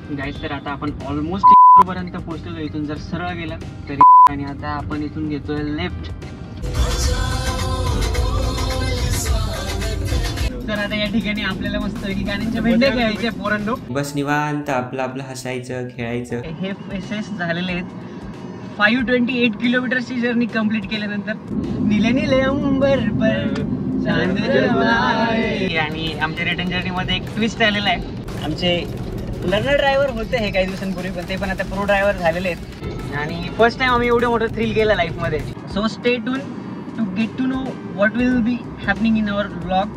Guys तर आता आपण ऑलमोस्ट पर्यंत पोहोचलेलो. इथून जर सरळ गेलं तरी आणि आता आपण इथून घेतोय लेफ्ट. तर आता या ठिकाणी आपल्याला मस्त गाण्यांच्या भेंड्या खेळायच्या पोरांनो. बस निवांत आपलं आपलं हसायचं खेळायचं. हे फेसेस झालेले आहेत 528 किलोमीटरची जर्नी कंप्लीट केल्यानंतर. नीले नीले अंबर पर चांद जलवाए. आणि आमच्या रिटर्न जर्नी मध्ये एक ट्विस्ट आलेला आहे. आमचे लर्नर ड्रायव्हर होते हे काही दिवसांपूर्वी, पण ते पण आता प्रो ड्रायव्हर झालेले आहेत आणि फर्स्ट टाइम आम्ही एवढं मोठं थ्रिल केलं लाईफमध्ये. So stay tuned to get to know what will be happening in our vlog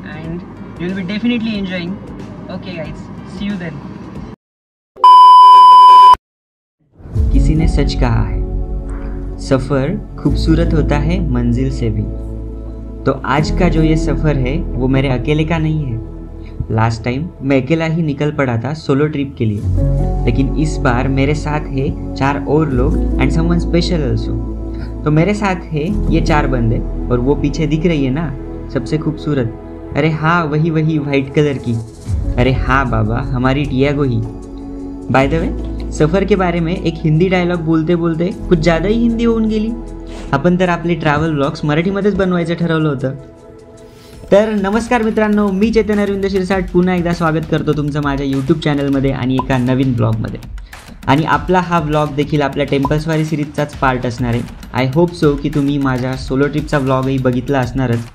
and you will be definitely enjoying. Okay guys, see you then. किसी ने सच कहा है, सफ़र खूबसूरत होता है मंजिल से भी. तो आज का जो ये सफ़र है वो मेरे अकेले का नहीं है. लास्ट टाइम मैं अकेला ही निकल पड़ा था सोलो ट्रिप के लिए, लेकिन इस बार मेरे साथ है 4 और लोग एंड समवन स्पेशल ऑल्सो. तो मेरे साथ है ये 4 बंदे और वो पीछे दिख रही है ना सबसे खूबसूरत. अरे हाँ वही वाइट कलर की. अरे हाँ बाबा हमारी टियागो ही. बाय द वे सफ़र के बारे में एक हिंदी डायलॉग बोलते बोलते कुछ ज़्यादा ही हिंदी होऊन गेली. आपण तर आपले ट्रॅव्हल व्लॉग्स मराठीमध्येच बनवायचं ठरवलं होतं. तर नमस्कार मित्रांनो, मी चैतन्य अरविंद शिरसाट पुन्हा एकदा स्वागत करतो तुमचं माझ्या यूट्यूब चॅनलमध्ये आणि एका नवीन ब्लॉगमध्ये. आणि आपला हा ब्लॉग देखील आपल्या टेम्पल्सवारी सिरीजचाच पार्ट असणार आहे. आय होप सो की तुम्ही माझ्या सोलो ट्रिपचा व्लॉगही बघितला असणारच.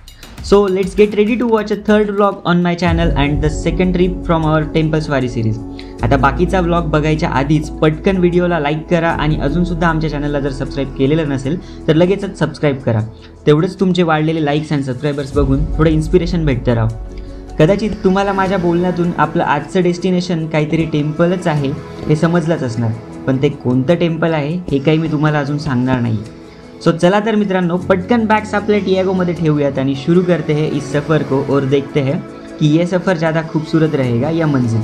So let's get ready to watch a third vlog on my channel and the second trip from our Templeswari series. आता बाकीचा व्लॉग बघायच्या आधीच पटकन व्हिडिओला लाईक करा आणि अजूनसुद्धा आमच्या चॅनलला जर सबस्क्राईब केलेलं नसेल तर लगेचच सबस्क्राईब करा. तेवढंच तुमचे वाढलेले लाईक्स अँड सबस्क्रायबर्स बघून थोडं इन्स्पिरेशन भेटतं राव. कदाचित तुम्हाला माझ्या बोलण्यातून आपलं आजचं डेस्टिनेशन काहीतरी टेम्पलच आहे हे समजलंच असणार, पण ते कोणतं टेम्पल आहे हे काही मी तुम्हाला अजून सांगणार नाही. सो चला तर मित्रांनो पटकन बैग्स अपने टियागो मध्ये ठेवूयात आणि शुरू करते हैं इस सफ़र को और देखते हैं कि ये सफ़र ज़्यादा खूबसूरत रहेगा या मंजिल.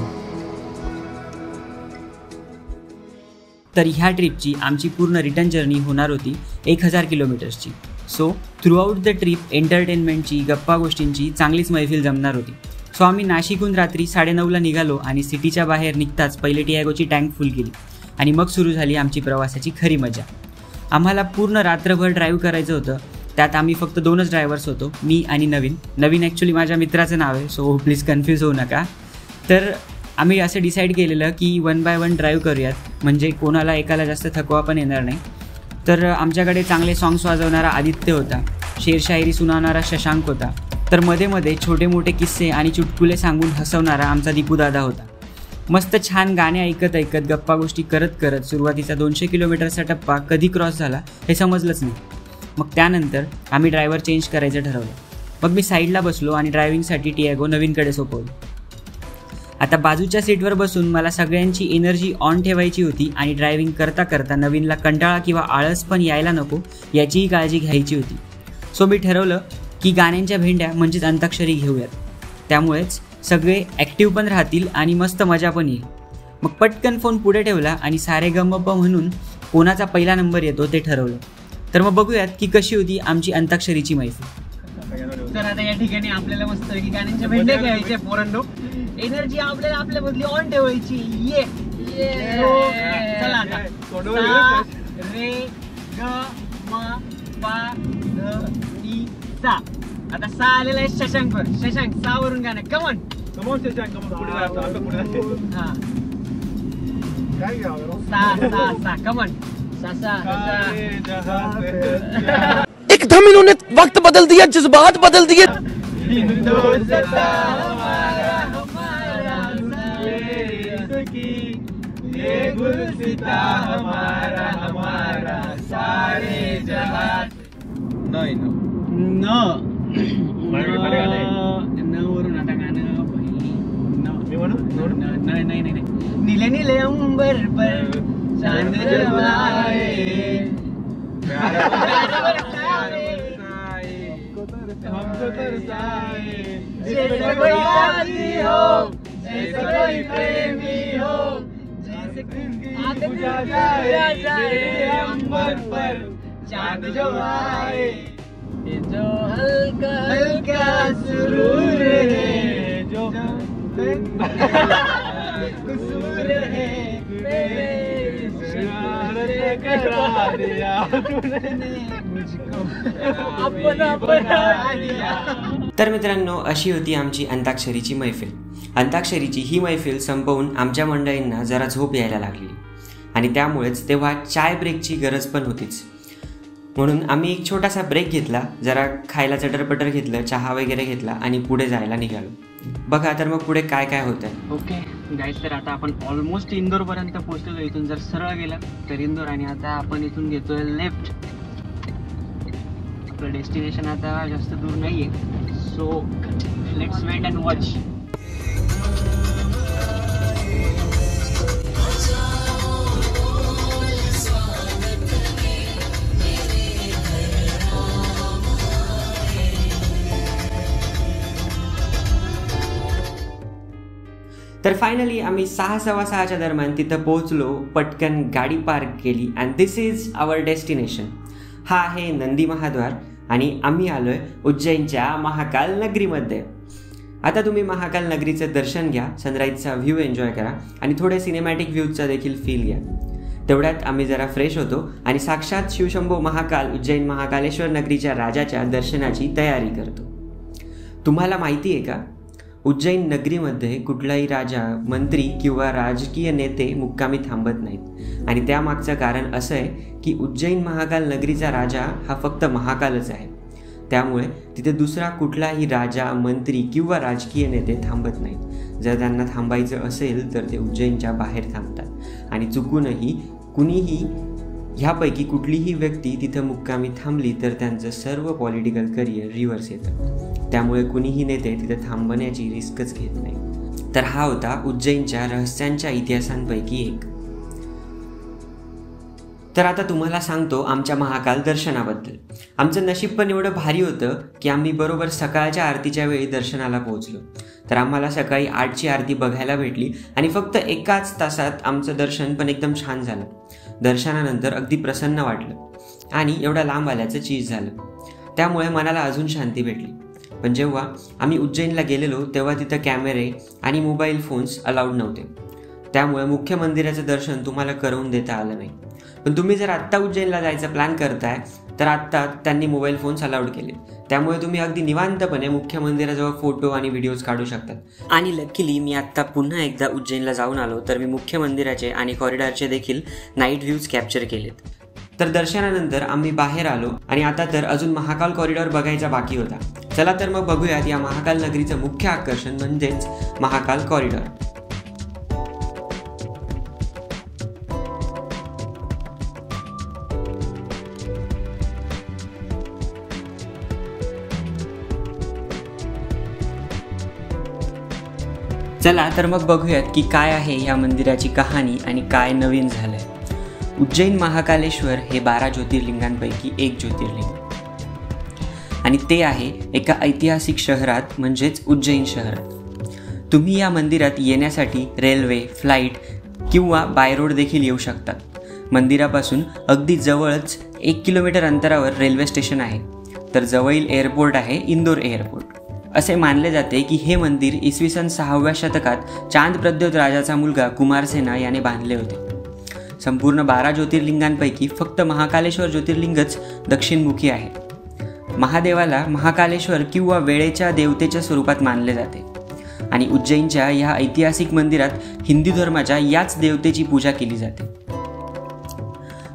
तर ह्या ट्रिपची आमची पूर्ण रिटर्न जर्नी होणार होती 1000 किलोमीटर्सची. सो थ्रूआउट द ट्रिप एंटरटेनमेंटची गप्पा गोष्टींची चांगलीच मैफिल जमणार होती. सो आम्ही नाशिकहून रात्री 9:30ला निघालो आणि सिटीच्या बाहेर निघताच पहिले टियागोची टँक फुल केली आणि मग सुरू झाली आमची प्रवासाची खरी मजा. आम्हाला पूर्ण रात्रभर ड्राईव्ह करायचं होतं. त्यात आम्ही फक्त 2च ड्रायव्हर्स होतो, मी आणि नवीन ॲक्च्युली माझ्या मित्राचं नाव आहे, सो प्लीज कन्फ्यूज होऊ नका. तर आम्ही असं डिसाईड केलेलं की 1 बाय 1 ड्राईव्ह करूयात, म्हणजे कोणाला एकाला जास्त थकवा पण येणार नाही. तर आमच्याकडे चांगले सॉंग्स वाजवणारा आदित्य होता, शेरशायरी सुनावणारा शशांक होता, तर मध्ये मध्ये छोटे मोठे किस्से आणि चुटकुले सांगून हसवणारा आमचा दीपूदादा होता. मस्त छान गाणे ऐकत ऐकत गप्पा गोष्टी करत करत सुरुवातीचा 200 किलोमीटरचा टप्पा कधी क्रॉस झाला हे समजलंच नाही. मग त्यानंतर आम्ही ड्रायव्हर चेंज करायचं ठरवलं. मग मी साईडला बसलो आणि ड्रायव्हिंगसाठी टियागो नवीनकडे सोपवली. आता बाजूच्या सीटवर बसून मला सगळ्यांची एनर्जी ऑन ठेवायची होती आणि ड्रायव्हिंग करता करता नवीनला कंटाळा किंवा आळस पण यायला नको याचीही काळजी घ्यायची होती. सो मी ठरवलं की गाण्यांच्या भेंड्या म्हणजेच अंताक्षरी घेऊयात. त्यामुळेच सगळे ॲक्टिव्ह पण राहतील आणि मस्त मजा पण येईल. मग पटकन फोन पुढे ठेवला आणि सारे गमप म्हणून कोणाचा पहिला नंबर येतो ते ठरवलं. तर मग बघूयात की कशी होती आमची अंताक्षरीची मैफिल. तर आता या ठिकाणी आपल्याला मस्त गाण्यांच्या भेंड्या खेळायच्या पोरांनो. एनर्जी आपल्याला आपल्यामधली ऑन ठेवायची. ये चला आता सा रे ग म पा ध नी सा. आता सा आलेला आहे शशांकवर. शशांक सा वरून गाणं. कमॉन शशांक पुढे हा सा सा कमॉन सा सा. एकदम इन्होंने वक्त बदल दिया, जज्बात बदल दिए. वरून आता गाणं नाही. नीले नीले अंबर पर चांद जलवाए, हमको तरसाए, जैसे कोई साथी हो, जैसे कोई प्रेमी हो, जैसे आग बुझा जाए अंबर पर चांद जो आए. ये जो हल्का हल्का सुरूर है, जो कसूर करा दिया तूने मुझको अपना बना दिया. तर मित्रांनो, अशी होती आमची अंताक्षरीची मैफिल. अंताक्षरीची ही मैफिल संपवून आमच्या मंडळींना जरा झोप यायला लागली आणि त्यामुळेच तेव्हा चाय ब्रेकची गरज पण होतीच. म्हणून आम्ही एक छोटासा ब्रेक घेतला, जरा खायला चटरपटर घेतलं, चहा वगैरे घेतला आणि पुढे जायला निघालो. बघा तर मग पुढे काय काय होत आहे. ओके गाईज, तर आता आपण ऑलमोस्ट इंदोरपर्यंत पोहोचलेलो. इथून जर सरळ गेला तर इंदोर आणि आता आपण इथून घेतोय लेफ्ट. आपलं डेस्टिनेशन आता जास्त दूर नाही आहे, so let's wait and watch. तर फायनली आम्ही 6:15 दरम्यान तिथं पोहोचलो. पटकन गाडी पार्क केली and this is our destination. हा आहे नंदी महाद्वार आणि आम्ही आलोय उज्जैनच्या महाकाल नगरीमध्ये. आता तुम्ही महाकाल नगरीचं दर्शन घ्या, सनराईजचा व्ह्यू एन्जॉय करा आणि थोडे सिनेमॅटिक व्ह्यूजचा देखील फील घ्या. तेवढ्यात आम्ही जरा फ्रेश होतो आणि साक्षात शिवशंभो महाकाल उज्जैन महाकालेश्वर नगरीच्या राजाच्या दर्शनाची तयारी करतो. तुम्हाला माहिती आहे का, उज्जैन नगरीमध्ये कुठलाही राजा, मंत्री किंवा राजकीय नेते मुक्कामी थांबत नाहीत आणि त्यामागचं कारण असं आहे की उज्जैन महाकाल नगरीचा राजा हा फक्त महाकालच आहे. त्यामुळे तिथे दुसरा कुठलाही राजा, मंत्री किंवा राजकीय नेते थांबत नाहीत. जर त्यांना थांबायचं असेल तर ते उज्जैनच्या बाहेर थांबतात आणि चुकूनही कुणीही ह्यापैकी कुठलीही व्यक्ती तिथं मुक्कामी थांबली तर त्यांचं सर्व पॉलिटिकल करिअर रिव्हर्स येतं. त्यामुळे कुणीही नेते तिथं थांबण्याची रिस्कच घेत नाही. तर हा होता उज्जैनच्या रहस्यांच्या इतिहासांपैकी एक. तर आता तुम्हाला सांगतो आमच्या महाकाल दर्शनाबद्दल. आमचं नशीब पण एवढं भारी होतं की आम्ही बरोबर सकाळच्या आरतीच्या वेळी दर्शनाला पोहोचलो. तर आम्हाला सकाळी 8ची आरती बघायला भेटली आणि फक्त एकाच तासात आमचं दर्शन पण एकदम छान झालं. दर्शनानंतर अगदी प्रसन्न वाटलं आणि एवढा लांब आल्याचं चीज झालं. त्यामुळे मनाला अजून शांती भेटली. पण जेव्हा आम्ही उज्जैनला गेलेलो तेव्हा तिथं कॅमेरे आणि मोबाईल फोन्स अलाउड नव्हते. त्यामुळे मुख्य मंदिराचं दर्शन तुम्हाला करून देता आलं नाही. पण तुम्ही जर आत्ता उज्जैनला जायचा प्लॅन करताय तर आत्ता त्यांनी मोबाईल फोन्स अलाउड केले. त्यामुळे तुम्ही अगदी निवांतपणे मुख्य मंदिराजवळ फोटो आणि व्हिडिओज काढू शकतात. आणि लकीली मी आत्ता पुन्हा एकदा उज्जैनला जाऊन आलो तर मी मुख्य मंदिराचे आणि कॉरिडॉरचे देखील नाईट व्ह्यूज कॅप्चर केलेत. तर दर्शनानंतर आम्ही बाहेर आलो आणि आता तर अजून महाकाल कॉरिडॉर बघायचा बाकी होता. चला तर मग बघूयात या महाकाल नगरीचं मुख्य आकर्षण म्हणजेच महाकाल कॉरिडॉर. चला तर मग बघूयात की काय आहे या मंदिराची कहाणी आणि काय नवीन झालंय. उज्जैन महाकालेश्वर हे 12 ज्योतिर्लिंगांपैकी एक ज्योतिर्लिंग आणि ते आहे एका ऐतिहासिक शहरात म्हणजेच उज्जैन शहरात. तुम्ही या मंदिरात येण्यासाठी रेल्वे, फ्लाईट किंवा बाय रोड देखील येऊ शकतात. मंदिरापासून अगदी जवळच 1 किलोमीटर अंतरावर रेल्वे स्टेशन आहे. तर जवळील एअरपोर्ट आहे इंदोर एअरपोर्ट. असे मानले जाते की हे मंदिर इसवी सन 6व्या शतकात चांद प्रद्योत राजाचा मुलगा कुमारसेना याने बांधले होते. संपूर्ण 12 ज्योतिर्लिंगांपैकी फक्त महाकालेश्वर ज्योतिर्लिंगच दक्षिणमुखी आहे. महादेवाला महाकालेश्वर किंवा वेळेच्या देवतेच्या स्वरूपात मानले जाते आणि उज्जैनच्या या ऐतिहासिक मंदिरात हिंदू धर्माच्या याच देवतेची पूजा केली जाते.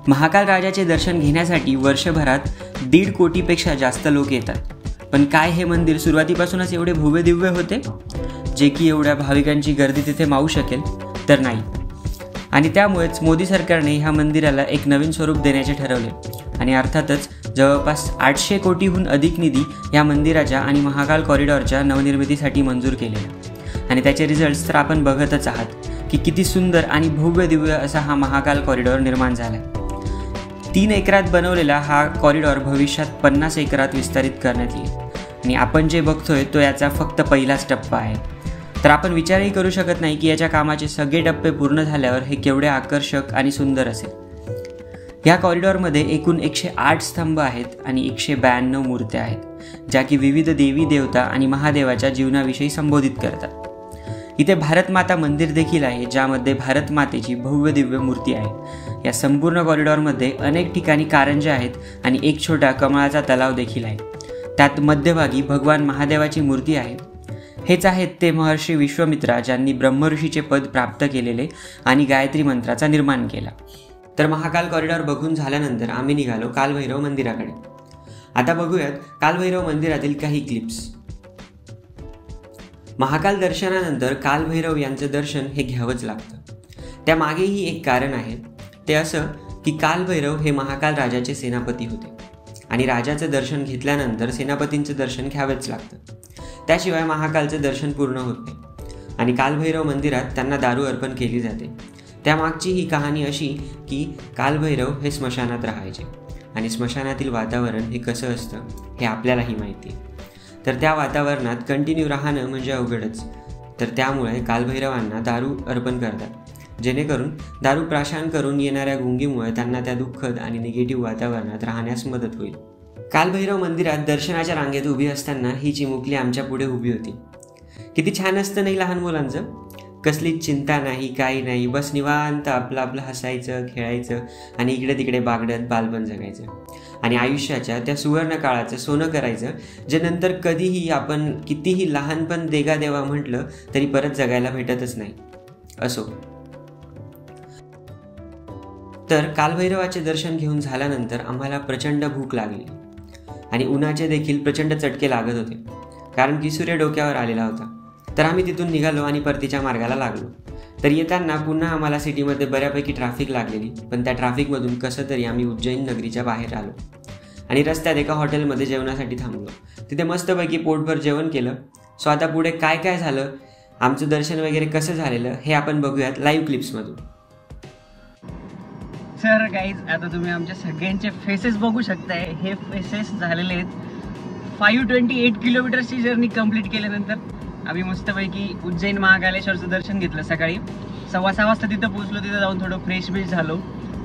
महाकाल राजाचे दर्शन घेण्यासाठी वर्षभरात 1.5 कोटीपेक्षा जास्त लोक येतात. पण काय हे मंदिर सुरुवातीपासूनच एवढे भव्य दिव्य होते जे की एवढ्या भाविकांची गर्दी तिथे मावू शकेल? तर नाही. आणि त्यामुळेच मोदी सरकारने ह्या मंदिराला एक नवीन स्वरूप देण्याचे ठरवले आणि अर्थातच जवळपास 800 कोटीहून अधिक निधी या मंदिराच्या आणि महाकाल कॉरिडॉरच्या नवनिर्मितीसाठी मंजूर केलेला. आणि त्याचे रिझल्ट्स तर आपण बघतच आहात की किती सुंदर आणि भव्य दिव्य असा हा महाकाल कॉरिडॉर निर्माण झाला. 3 एकरात बनवलेला हा कॉरिडॉर भविष्यात 50 एकरात विस्तारित करण्यात येईल आणि आपण जे बघतोय तो याचा फक्त पहिलाच टप्पा आहे. तर आपण विचारही करू शकत नाही की याच्या कामाचे सगळे टप्पे पूर्ण झाल्यावर हे केवढे आकर्षक आणि सुंदर असेल. या कॉरिडॉरमध्ये एकूण 108 स्तंभ आहेत आणि 192 मूर्त्या आहेत ज्या की विविध देवी देवता आणि महादेवाच्या जीवनाविषयी संबोधित करतात. इथे भारत माता मंदिर देखील आहे ज्यामध्ये भारत मातेची भव्य दिव्य मूर्ती आहे. या संपूर्ण कॉरिडॉरमध्ये अनेक ठिकाणी कारंजे आहेत आणि एक छोटा कमळाचा तलाव देखील आहे. त्यात मध्यभागी भगवान महादेवाची मूर्ती आहे. हेच आहेत ते महर्षी विश्वामित्रा ज्यांनी ब्रह्मऋषीचे पद प्राप्त केलेले आणि गायत्री मंत्राचा निर्माण केला. तर महाकाल कॉरिडॉर बघून झाल्यानंतर आम्ही निघालो कालभैरव मंदिराकडे. आता बघूयात कालभैरव मंदिरातील काही क्लिप्स. महाकाल दर्शनानंतर कालभैरव यांचं दर्शन हे घ्यावंच लागतं. त्यामागेही एक कारण आहे. ते असं की कालभैरव हे महाकाल राजाचे सेनापती होते आणि राजाचं दर्शन घेतल्यानंतर सेनापतींचं दर्शन घ्यावंच लागतं. त्याशिवाय महाकालचं दर्शन पूर्ण होत नाही आणि कालभैरव मंदिरात त्यांना दारू अर्पण केली जाते. त्यामागची ही कहाणी अशी की कालभैरव हे स्मशानात राहायचे आणि स्मशानातील वातावरण हे कसं असतं हे आपल्यालाही माहिती आहे. तर त्या वातावरणात कंटिन्यू राहणं म्हणजे अवघडच. तर त्यामुळे कालभैरवांना दारू अर्पण करतात, जेणेकरून दारू प्राशन करून येणाऱ्या गुंगीमुळे त्यांना त्या दुःखद आणि निगेटिव्ह वातावरणात राहण्यास मदत होईल. कालभैरव मंदिरात दर्शनाच्या रांगेत उभी असताना ही चिमुकली आमच्या पुढे उभी होती. किती छान असतं नाही लहान मुलांचं. कसलीच चिंता नाही, काही नाही, बस निवांत आपलं आपलं हसायचं, खेळायचं आणि इकडे तिकडे बागडत बालपण जगायचं आणि आयुष्याच्या त्या सुवर्ण काळाचं सोनं करायचं, जे नंतर कधीही आपण कितीही लहानपण देगा देवा म्हटलं तरी परत जगायला भेटतच नाही. असो, तर कालभैरवाचे दर्शन घेऊन झाल्यानंतर आम्हाला प्रचंड भूक लागली आणि उन्हाचे देखील प्रचंड चटके लागत होते, कारण की सूर्य डोक्यावर आलेला होता. तर आम्ही तिथून निघालो आणि परतीच्या मार्गाला लागलो. तर येताना पुन्हा आम्हाला सिटीमध्ये बऱ्यापैकी ट्रॅफिक लागलेली, पण त्या ट्रॅफिकमधून कसं तरी आम्ही उज्जैन नगरीच्या बाहेर आलो आणि रस्त्यात एका हॉटेलमध्ये जेवणासाठी थांबलो. तिथे मस्तपैकी पोटभर जेवण केलं. सो आता पुढे काय काय झालं, आमचं दर्शन वगैरे कसं झालेलं हे आपण बघूयात लाईव्ह क्लिप्समधून. सर गाईज, आता तुम्ही आमच्या सगळ्यांचे फेसेस बघू शकताय. हे फेसेस झालेले आहेत 528 किलोमीटरची जर्नी कंप्लीट केल्यानंतर आम्ही मस्तपैकी उज्जैन महाकालेश्वरचं दर्शन घेतलं. सकाळी 6:15 वाजता तिथं पोहोचलो. तिथं जाऊन थोडं फ्रेश बिश झालो.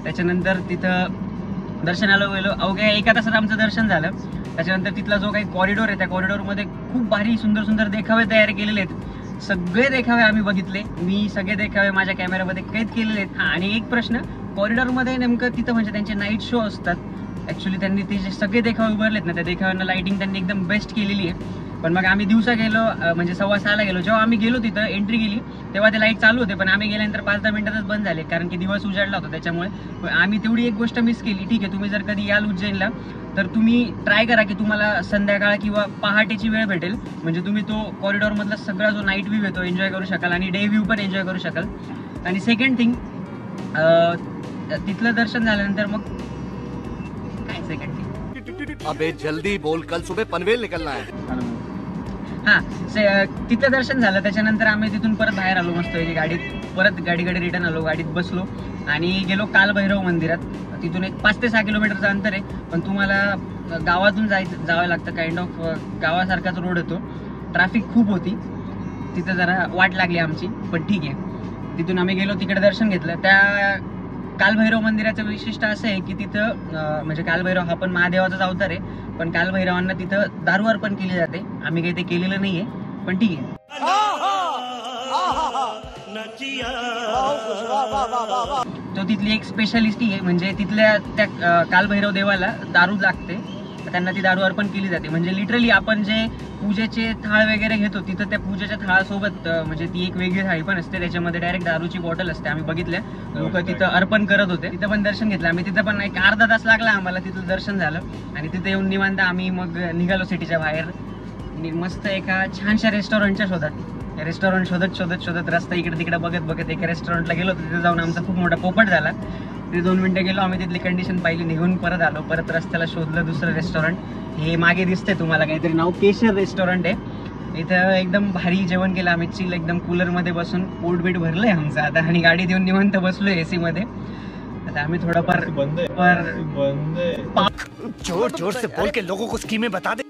त्याच्यानंतर तिथं दर्शनाला गेलो. अवघ्या 1 तासात आमचं दर्शन झालं. त्याच्यानंतर तिथला जो काही कॉरिडॉर आहे त्या कॉरिडॉरमध्ये खूप भारी सुंदर सुंदर देखावे तयार केलेले आहेत. सगळे देखावे आम्ही बघितले. मी सगळे देखावे माझ्या कॅमेऱ्यामध्ये कैद केलेले आहेत. आणि एक प्रश्न, कॉरिडॉरमध्ये नेमकं तिथं म्हणजे त्यांचे नाईट शो असतात. ॲक्च्युली त्यांनी ते जे सगळे देखावे उभारलेत ना, त्या देखाव्यांना लाईटिंग त्यांनी एकदम बेस्ट केलेली आहे. पण मग आम्ही दिवसा गेलो, म्हणजे 6:15 गेलो. जेव्हा आम्ही गेलो तिथं एंट्री केली तेव्हा ते लाईट चालू होते, पण आम्ही गेल्यानंतर 5-10 मिनिटातच बंद झाले, कारण की दिवस उजाडला होता. त्याच्यामुळे आम्ही तेवढी एक गोष्ट मिस केली. ठीक आहे, तुम्ही जर कधी याल उज्जैनला तर तुम्ही ट्राय करा की तुम्हाला संध्याकाळ किंवा पहाटेची वेळ भेटेल, म्हणजे तुम्ही तो कॉरिडॉरमधला सगळा जो नाईट व्ह्यू येतो एन्जॉय करू शकाल आणि डे व्ह्यू पण एन्जॉय करू शकाल. आणि सेकंड थिंग, तिथलं दर्शन झाल्यानंतर मग काय सेकंड थिंग, अबे जल्दी बोल, कल सुबह पनवेल निकलना है. तिथलं दर्शन झालं. त्याच्यानंतर आम्ही तिथून परत बाहेर आलो. मस्त गाडीकडे रिटर्न आलो. गाडीत बसलो आणि गेलो कालभैरव मंदिरात. तिथून एक 5 ते 6 किलोमीटरचं अंतर आहे, पण तुम्हाला गावातून जावं लागतं. काइंड ऑफ गावासारखाच रोड येतो. ट्रॅफिक खूप होती तिथं, जरा वाट लागली आमची, पण ठीक आहे. तिथून आम्ही गेलो, तिकडे दर्शन घेतलं. त्या कालभैरव मंदिराचं वैशिष्ट्य असं आहे की तिथं म्हणजे कालभैरव हा पण महादेवाचाच अवतार आहे, पण कालभैरवांना तिथं दारू अर्पण केली जाते. आम्ही काही ते केलेलं नाहीये, पण ठीक आहे. तो तिथली एक स्पेशालिटी आहे, म्हणजे तिथल्या त्या कालभैरव देवाला दारू लागते, त्यांना ती दारू अर्पण केली जाते. म्हणजे लिटरली आपण जे पूजेचे थाळ वगैरे घेतो तिथं त्या पूजेच्या थाळासोबत म्हणजे ती एक वेगळी थाळी पण असते, त्याच्यामध्ये डायरेक्ट दारूची बॉटल असते. आम्ही बघितल्या, लोक तिथं अर्पण करत होते. तिथं पण दर्शन घेतलं आम्ही. तिथं पण एक अर्धा तास लागला आम्हाला. तिथं दर्शन झालं आणि तिथं येऊन निवांत आम्ही मग निघालो सिटीच्या बाहेर. मस्त एका छानशा रेस्टॉरंटच्या शोधत रस्ता इकडे तिकडे बघत एका रेस्टॉरंटला गेलो. तिथे जाऊन आमचा खूप मोठा पोपट झाला. तिथे 2 मिनिटं गेलो आम्ही, तिथली कंडिशन पाहिली, निघून परत आलो. परत रस्त्याला शोधलं दुसरं रेस्टॉरंट. हे मागे दिसतंय तुम्हाला, काहीतरी नाव केशर रेस्टॉरंट आहे. इथं एकदम भारी जेवण केलं आम्ही, चिल एकदम कूलरमध्ये बसून. पोटबीट भरलंय आमचं आता आणि गाडी देऊन निवांत बसलोय एसी मध्ये. आता आम्ही थोडाफार जोर से बोल के लोगों को स्कीमें बता दे.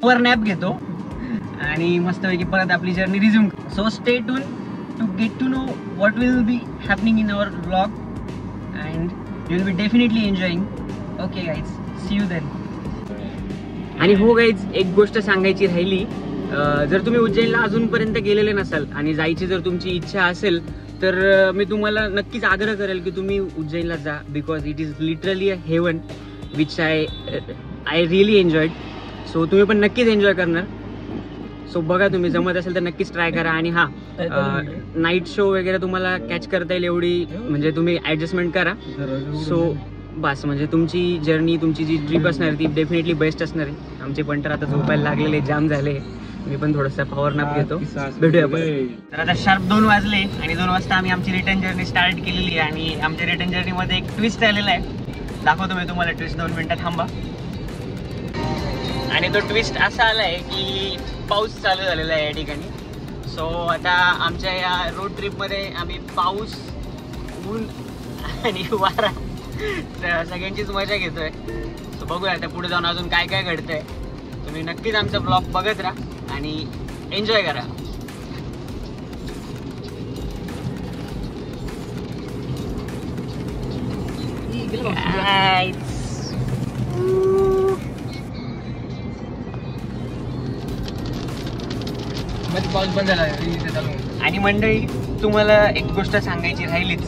पावर नॅप घेतो आणि मस्तपैकी परत आपली journey resume. So stay tune to get to know what will be happening in our vlog and you will be definitely enjoying. Okay guys, see you then. आणि हो गाईज, एक गोष्ट सांगायची राहिली. जर तुम्ही उज्जैनला अजूनपर्यंत गेलेले नसाल आणि जायची जर तुमची इच्छा असेल तर मी तुम्हाला नक्कीच आग्रह करेल की तुम्ही उज्जैनला जा, because it is literally a heaven which I really enjoyed. सो तुम्ही पण नक्कीच एन्जॉय करणार. सो बघा, तुम्ही जमत असेल तर नक्कीच ट्राय करा. आणि हा, नाईट शो वगैरे तुम्हाला कॅच करता येईल एवढी म्हणजे तुम्ही ॲडजस्टमेंट करा. सो बस, म्हणजे तुमची जर्नी, तुमची जी ट्रिप असणार ती डेफिनेटली बेस्ट असणार आहे. आमचे पण तर आता झोपायला लागलेले, जाम झाले. मी पण थोडंसं पॉवर नॅप घेतो. भेटूया पण. तर आता शार्प 2 वाजले आणि 2 वाजता आम्ही आमची रिटर्न जर्नी स्टार्ट केलेली आहे. आणि आमच्या रिटर्न जर्नीमध्ये एक ट्विस्ट आलेला आहे. दाखवतो मी तुम्हाला ट्विस्ट. 2 मिनिटं थांबा. आणि तो ट्विस्ट असा आला आहे की पाऊस चालू झालेला आहे या ठिकाणी. सो आता आमच्या या रोड ट्रिपमध्ये आम्ही पाऊस, ऊन आणि वारा सगळ्यांचीच मजा घेतोय. सो बघूया आता पुढे जाऊन अजून काय काय घडतंय. तुम्ही नक्कीच आमचा ब्लॉग बघत राहा आणि एन्जॉय करा. पाऊस बंद झाला. आणि मंडळी, तुम्हाला एक गोष्ट सांगायची राहिलीच.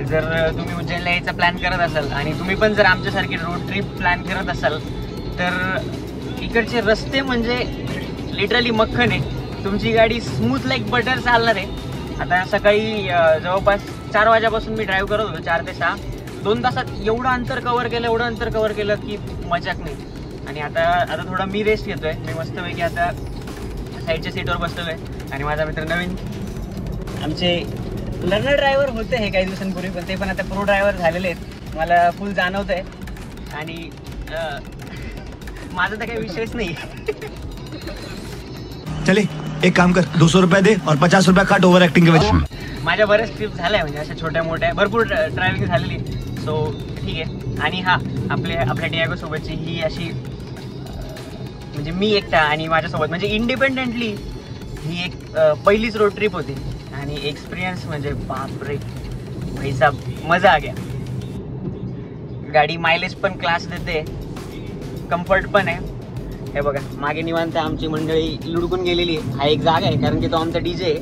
जर तुम्ही उज्जैनला यायचा प्लॅन करत असाल आणि तुम्ही पण जर आमच्यासारखी रोड ट्रिप प्लॅन करत असाल तर इकडचे रस्ते म्हणजे लिटरली मक्खन आहे. तुमची गाडी स्मूथ लाईक बटर चालणार आहे. आता सकाळी जवळपास 4 वाजेपासून मी ड्राईव्ह करत होतो, 4 ते 6. 2 तासात एवढं अंतर कव्हर केलं की मजाक नाही. आणि आता थोडा मी रेस्ट घेतोय. मी मस्तपैकी आता साईडच्या सीटवर बसलेलो आहे. आणि माझा मित्र नवीन, आमचे लर्नर ड्रायव्हर होते हे काही दिवसांपूर्वी, पण ते पण आता प्रो ड्रायव्हर झालेले आहेत. मला फुल जाणवत आहे. आणि माझा तर काही विषयच नाही. चले एक काम कर, 200 रुपये दे और 50 रुपये काट ओव्हर ऍक्टिंग के वजह. माझ्या बऱ्याच ट्रिप झाल्या म्हणजे अशा छोट्या मोठ्या भरपूर ड्रायव्हिंग झालेली. सो ठीक आहे. आणि हा, आपल्या डियागो सोबतची ही अशी म्हणजे मी एकटा आणि माझ्यासोबत म्हणजे इंडिपेंडेंटली ही एक पहिलीच रोड ट्रिप होती. आणि एक्सपिरियन्स म्हणजे बापरे पैसा मजा आ गया. गाडी मायलेज पण क्लास देते, कम्फर्ट पण आहे. हे बघा, मागे निवांत आमची मंडळी लुडकून गेलेली आहे. हा एक जागा आहे कारण की तो आमचा डीजे आहे.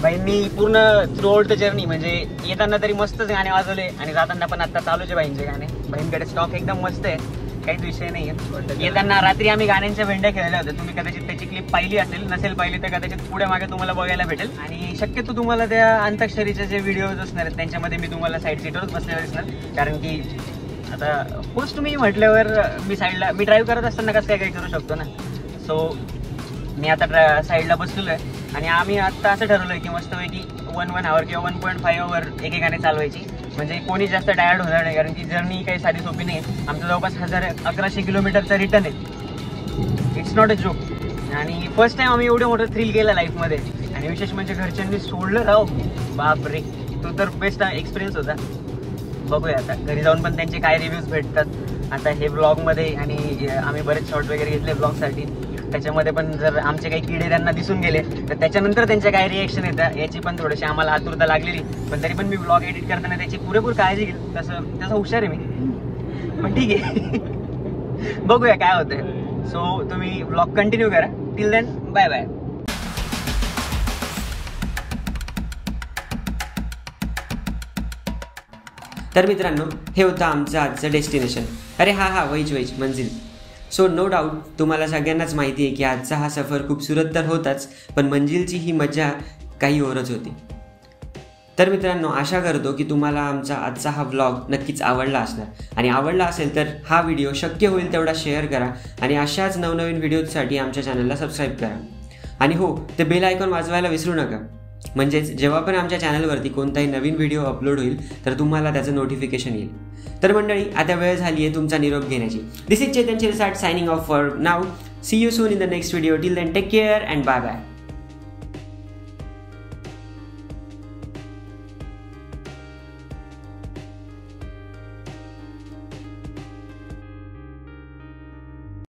बाईंनी पूर्ण थ्रू आउट द जर्नी म्हणजे येताना तरी मस्तच गाणे वाजवले आणि जाताना पण आता चालूच आहे बाईंचे गाणे. बाईंकडे स्टॉक एकदम मस्त आहे, काहीच विषय नाही आहे. येताना रात्री आम्ही गाण्यांच्या भेंड्या खेळल्या होत्या. तुम्ही कदाचित त्याची क्लिप पाहिली असेल, नसेल पाहिली तर कदाचित पुढे मागे तुम्हाला बघायला भेटेल. आणि शक्यतो तुम्हाला त्या अंताक्षरीचे जे व्हिडिओज असणार आहेत त्यांच्यामध्ये मी तुम्हाला साईड सीटवरच बसलेला दिसणार. कारण की आता होस्ट मी म्हटल्यावर मी ड्राईव्ह करत असताना कसं काय करू शकतो ना. सो मी आता साईडला बसलेलो आहे. आणि आम्ही आत्ता असं ठरवलं आहे की मस्तपैकी 1 आवर किंवा 1.5 आवर एकेकाने चालवायची, म्हणजे कोणी जास्त टायर्ड होणार नाही. कारण की जर्नी काही साधी सोपी नाही आहे. आमचं जवळपास 1100 किलोमीटरचा रिटर्न आहे. It's not a joke. आणि फर्स्ट टाइम आम्ही एवढं मोठं थ्रिल केलं लाईफमध्ये. आणि विशेष म्हणजे घरच्यांनी सोडलं राव, बापरे, तो तर बेस्ट एक्सपिरियन्स होता. बघूया आता घरी जाऊन पण त्यांचे काय रिव्ह्यूज भेटतात आता हे ब्लॉगमध्ये. आणि आम्ही बरेच शॉर्ट वगैरे घेतले ब्लॉगसाठी, त्याच्यामध्ये पण जर आमचे काही किडे त्यांना दिसून गेले तर त्याच्यानंतर त्यांच्या काय रिएक्शन येतात याची पण थोडीशी आम्हाला आतुरता लागलेली. पण तरी पण मी ब्लॉग एडिट करताना त्याची पुरेपूर काळजी घेईल. तसं हुशार आहे मी, पण ठीक आहे. बघूया काय होतंय. सो तुम्ही ब्लॉग कंटिन्यू करा. Till then bye bye. तर मित्रांनो, हे होतं आमचं आजचं डेस्टिनेशन. अरे हा वैज मंजिल. सो नो डाऊट तुम्हाला सगळ्यांनाच माहिती आहे की आजचा हा सफर खूपसुरत तर होताच, पण मंजिलची ही मजा काही ओरच होती. तर मित्रांनो, आशा करतो की तुम्हाला आमचा आजचा हा व्लॉग नक्कीच आवडला असणार. आणि आवडला असेल तर हा व्हिडिओ शक्य होईल तेवढा शेअर करा. आणि अशाच नवनवीन व्हिडिओजसाठी आमच्या चॅनलला सबस्क्राईब करा. आणि हो, ते बेल आयकॉन वाजवायला विसरू नका. म्हणजेच जेव्हा पण आमच्या चॅनलवरती कोणताही नवीन व्हिडिओ अपलोड होईल तर तुम्हाला त्याचं नोटिफिकेशन येईल. तर मंडळी, आता वेळ झाली आहे तुमचा निरोप घेण्याची. This is Chetan Shirsat signing off for now. See you soon in the next video. Till then take care and bye bye.